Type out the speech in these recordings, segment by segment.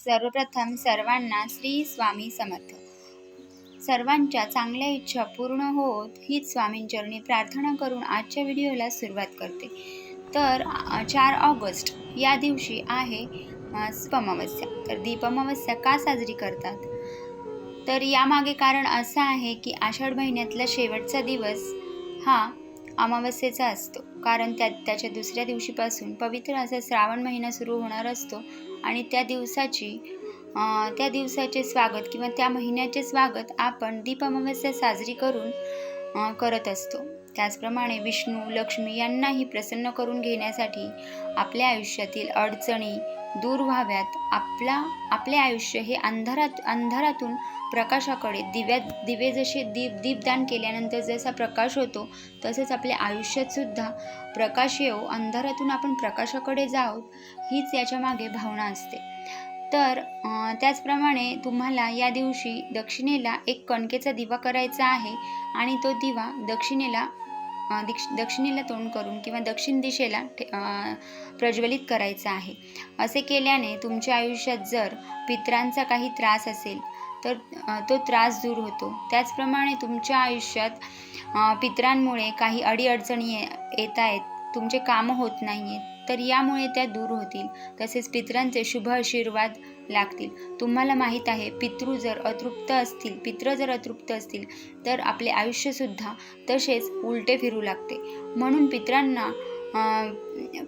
सर्वप्रथम सर्वांना श्री स्वामी समर्थ. सर्वांच्या चांगल्या इच्छा पूर्ण होत हीच स्वामींचरणी प्रार्थना करून आजच्या व्हिडिओला सुरुवात करते. तर 4 ऑगस्ट या दिवशी आहे दीप-अमावस्या. तर दीप-अमावस्या का साजरी करतात? तर यामागे कारण असं आहे की आषाढ महिन्यातला शेवटचा दिवस हा अमावस्येचा असतो. कारण त्याच्या दुसऱ्या दिवशीपासून पवित्र असा श्रावण महिना सुरू होणार असतो आणि त्या दिवसाचे स्वागत किंवा त्या महिन्याचे स्वागत आपण दीप-अमावस्या साजरी करून करत असतो. त्याचप्रमाणे विष्णू, लक्ष्मी यांनाही प्रसन्न करून घेण्यासाठी आपल्या आयुष्यातील अडचणी दूर व्हाव्यात, आपले आयुष्य हे अंधारातून प्रकाशाकडे दिवे जसे दीपदान केल्यानंतर जसा प्रकाश होतो तसेच आपल्या आयुष्यात सुद्धा प्रकाश येवो, अंधारातून आपण प्रकाशाकडे जावं, हीच याच्या मागे भावना असते. तर त्याचप्रमाणे तुम्हाला या दिवशी दक्षिणेला एक कणकेचा दिवा करायचा आहे आणि तो दिवा दक्षिणेला तोंड करून किंवा दक्षिण दिशेला प्रज्वलित करायचा आहे. असे केल्याने तुमच्या आयुष्यात जर पितरांचा काही त्रास असेल तर तो त्रास दूर होतो. त्याचप्रमाणे तुमच्या आयुष्यात पितरांमुळे काही अडीअडचणी येत आहेत, तुमचे कामं होत नाही आहेत, तर यामुळे त्या दूर होतील. तसेच पितरांचे शुभ आशीर्वाद लागतील. तुम्हाला माहीत आहे पितृ जर अतृप्त असतील तर आपले आयुष्यसुद्धा तसेच उलटे फिरू लागते. म्हणून पितरांना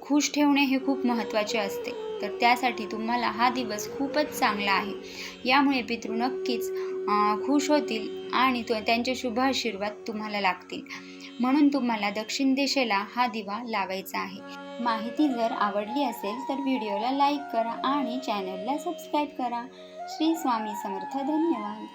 खुश ठेवणे हे खूप महत्त्वाचे असते. तर त्यासाठी तुम्हाला हा दिवस खूपच चांगला आहे. यामुळे पितृ नक्कीच खुश होतील आणि त्यांचे शुभ आशीर्वाद तुम्हाला लागतील. म्हणून तुम्हाला दक्षिण दिशेला हा दिवा लावायचा आहे. माहिती जर आवडली असेल तर व्हिडिओला लाईक करा आणि चॅनलला सबस्क्राईब करा. श्री स्वामी समर्थ. धन्यवाद.